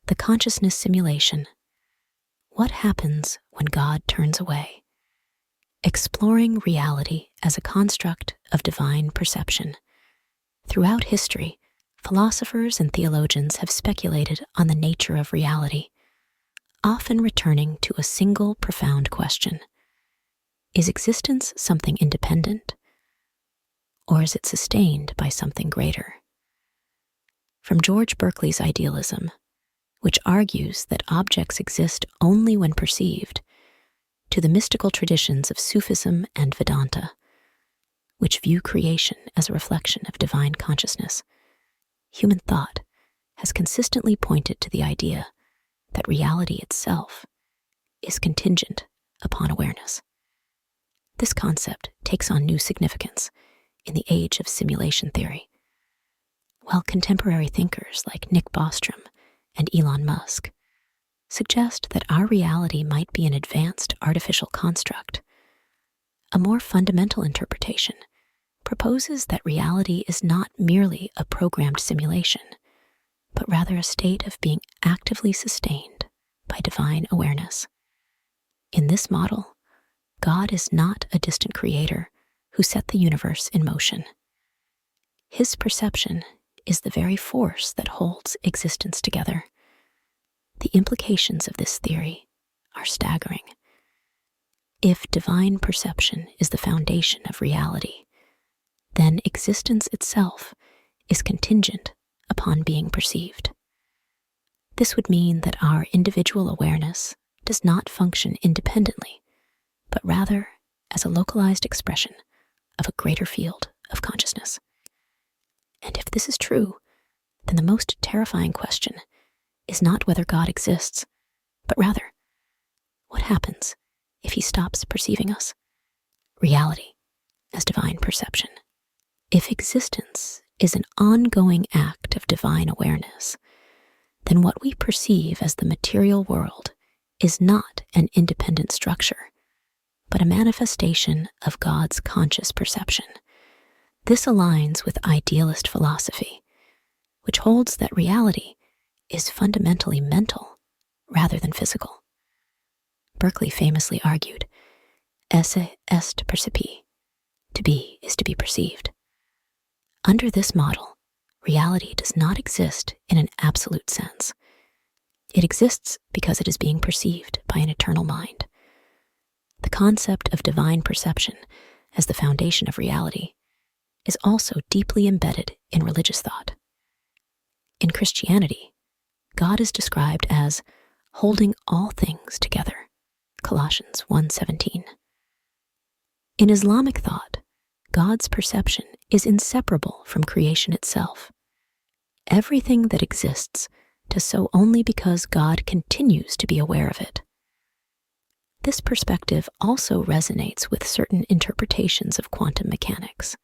The consciousness simulation. What happens when God turns away? Exploring reality as a construct of divine perception. Throughout history, philosophers and theologians have speculated on the nature of reality, often returning to a single profound question. Is existence something independent, or is it sustained by something greater? From George Berkeley's idealism, which argues that objects exist only when perceived, to the mystical traditions of Sufism and Vedanta, which view creation as a reflection of divine consciousness, human thought has consistently pointed to the idea that reality itself is contingent upon awareness. This concept takes on new significance in the age of simulation theory. While contemporary thinkers like Nick Bostrom and Elon Musk suggest that our reality might be an advanced artificial construct, a more fundamental interpretation proposes that reality is not merely a programmed simulation, but rather a state of being actively sustained by divine awareness. In this model, God is not a distant creator who set the universe in motion. His perception is the very force that holds existence together. The implications of this theory are staggering. If divine perception is the foundation of reality, then existence itself is contingent upon being perceived. This would mean that our individual awareness does not function independently, but rather as a localized expression of a greater field of consciousness. And if this is true, then the most terrifying question is not whether God exists, but rather, what happens if he stops perceiving us? Reality as divine perception. If existence is an ongoing act of divine awareness, then what we perceive as the material world is not an independent structure, but a manifestation of God's conscious perception. This aligns with idealist philosophy, which holds that reality is fundamentally mental rather than physical. Berkeley famously argued, esse est percipi, to be is to be perceived. Under this model, reality does not exist in an absolute sense. It exists because it is being perceived by an eternal mind. The concept of divine perception as the foundation of reality is also deeply embedded in religious thought. In Christianity, God is described as holding all things together, Colossians 1:17. In Islamic thought, God's perception is inseparable from creation itself. Everything that exists does so only because God continues to be aware of it. This perspective also resonates with certain interpretations of quantum mechanics.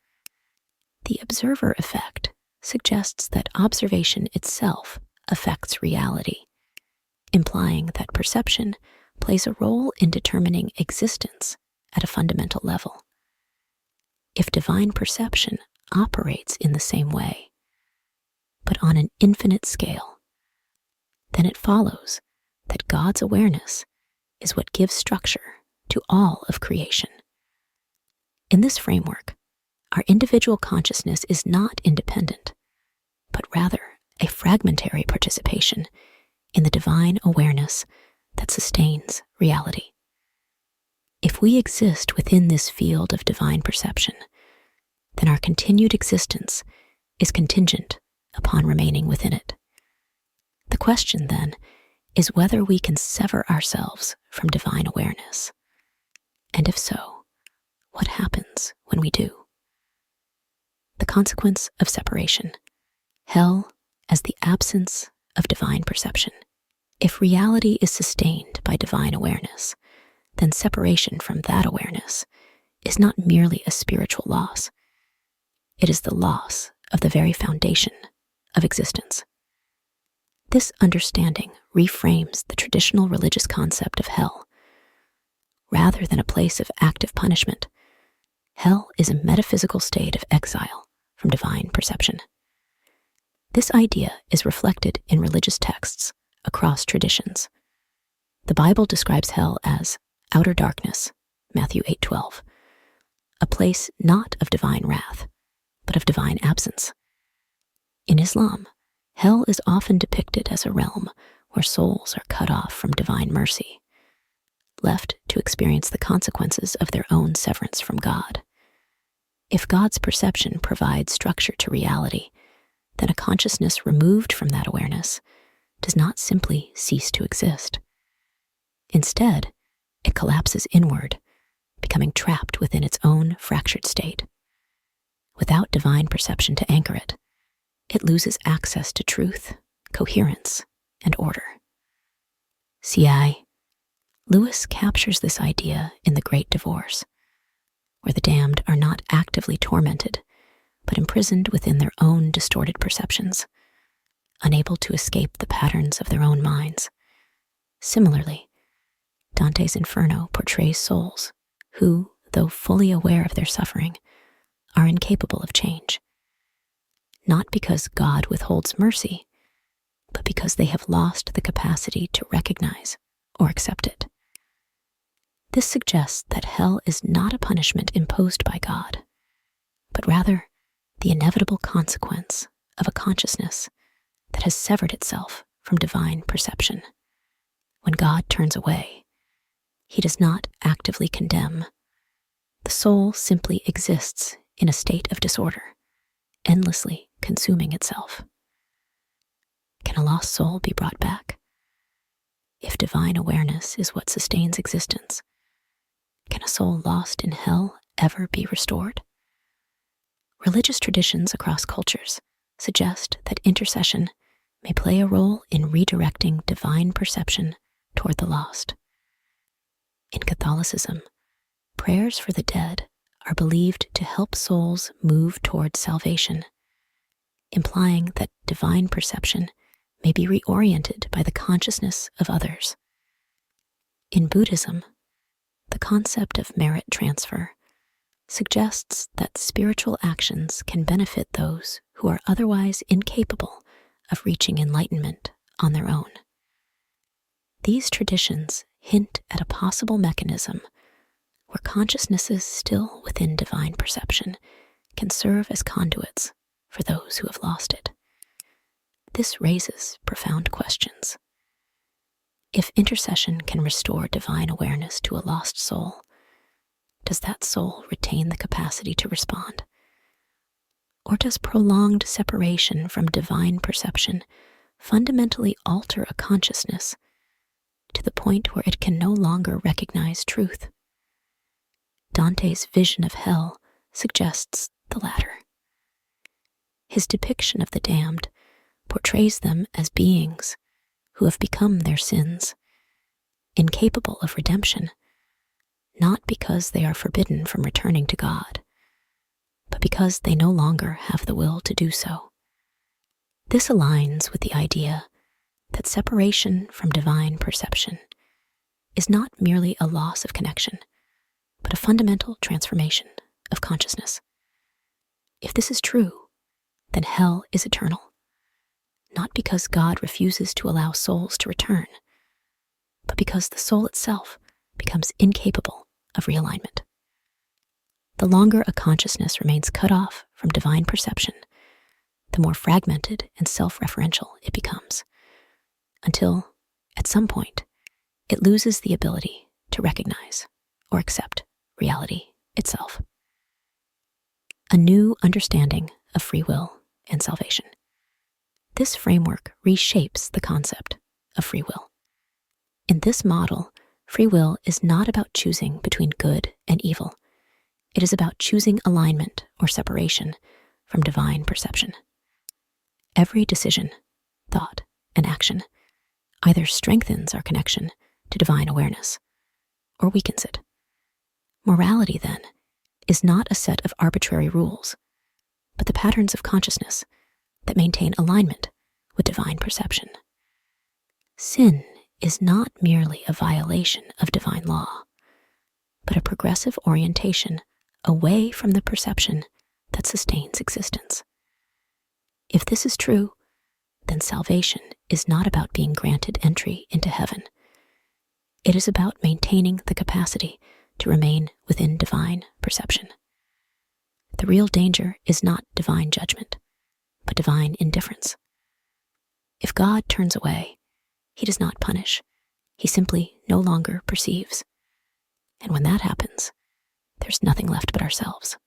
The observer effect suggests that observation itself affects reality, implying that perception plays a role in determining existence at a fundamental level. If divine perception operates in the same way, but on an infinite scale, then it follows that God's awareness is what gives structure to all of creation. In this framework, our individual consciousness is not independent, but rather a fragmentary participation in the divine awareness that sustains reality. If we exist within this field of divine perception, then our continued existence is contingent upon remaining within it. The question, then, is whether we can sever ourselves from divine awareness. And if so, what happens when we do? The consequence of separation. Hell as the absence of divine perception. If reality is sustained by divine awareness, then separation from that awareness is not merely a spiritual loss. It is the loss of the very foundation of existence. This understanding reframes the traditional religious concept of hell. Rather than a place of active punishment, hell is a metaphysical state of exile from divine perception. This idea is reflected in religious texts across traditions. The Bible describes hell as outer darkness, Matthew 8:12, a place not of divine wrath, but of divine absence. In Islam, hell is often depicted as a realm where souls are cut off from divine mercy, left to experience the consequences of their own severance from God. If God's perception provides structure to reality, then a consciousness removed from that awareness does not simply cease to exist. Instead, it collapses inward, becoming trapped within its own fractured state. Without divine perception to anchor it, it loses access to truth, coherence, and order. C.I. Lewis captures this idea in The Great Divorce, where the damned are not actively tormented, but imprisoned within their own distorted perceptions, unable to escape the patterns of their own minds. Similarly, Dante's Inferno portrays souls who, though fully aware of their suffering, are incapable of change, not because God withholds mercy, but because they have lost the capacity to recognize or accept it. This suggests that hell is not a punishment imposed by God, but rather the inevitable consequence of a consciousness that has severed itself from divine perception. When God turns away, he does not actively condemn. The soul simply exists in a state of disorder, endlessly consuming itself. Can a lost soul be brought back? If divine awareness is what sustains existence, can a soul lost in hell ever be restored? Religious traditions across cultures suggest that intercession may play a role in redirecting divine perception toward the lost. In Catholicism, prayers for the dead are believed to help souls move toward salvation, implying that divine perception may be reoriented by the consciousness of others. In Buddhism, the concept of merit transfer suggests that spiritual actions can benefit those who are otherwise incapable of reaching enlightenment on their own. These traditions hint at a possible mechanism where consciousnesses still within divine perception can serve as conduits for those who have lost it. This raises profound questions. If intercession can restore divine awareness to a lost soul, does that soul retain the capacity to respond? Or does prolonged separation from divine perception fundamentally alter a consciousness to the point where it can no longer recognize truth? Dante's vision of hell suggests the latter. His depiction of the damned portrays them as beings who have become their sins, incapable of redemption, not because they are forbidden from returning to God, but because they no longer have the will to do so. This aligns with the idea that separation from divine perception is not merely a loss of connection, but a fundamental transformation of consciousness. If this is true, then hell is eternal, not because God refuses to allow souls to return, but because the soul itself becomes incapable of realignment. The longer a consciousness remains cut off from divine perception, the more fragmented and self-referential it becomes, until, at some point, it loses the ability to recognize or accept reality itself. A new understanding of free will and salvation. This framework reshapes the concept of free will. In this model, free will is not about choosing between good and evil. It is about choosing alignment or separation from divine perception. Every decision, thought, and action either strengthens our connection to divine awareness or weakens it. Morality, then, is not a set of arbitrary rules, but the patterns of consciousness that maintain alignment with divine perception. Sin is not merely a violation of divine law, but a progressive orientation away from the perception that sustains existence. If this is true, then salvation is not about being granted entry into heaven. It is about maintaining the capacity to remain within divine perception. The real danger is not divine judgment, but divine indifference. If God turns away, he does not punish. He simply no longer perceives. And when that happens, there's nothing left but ourselves.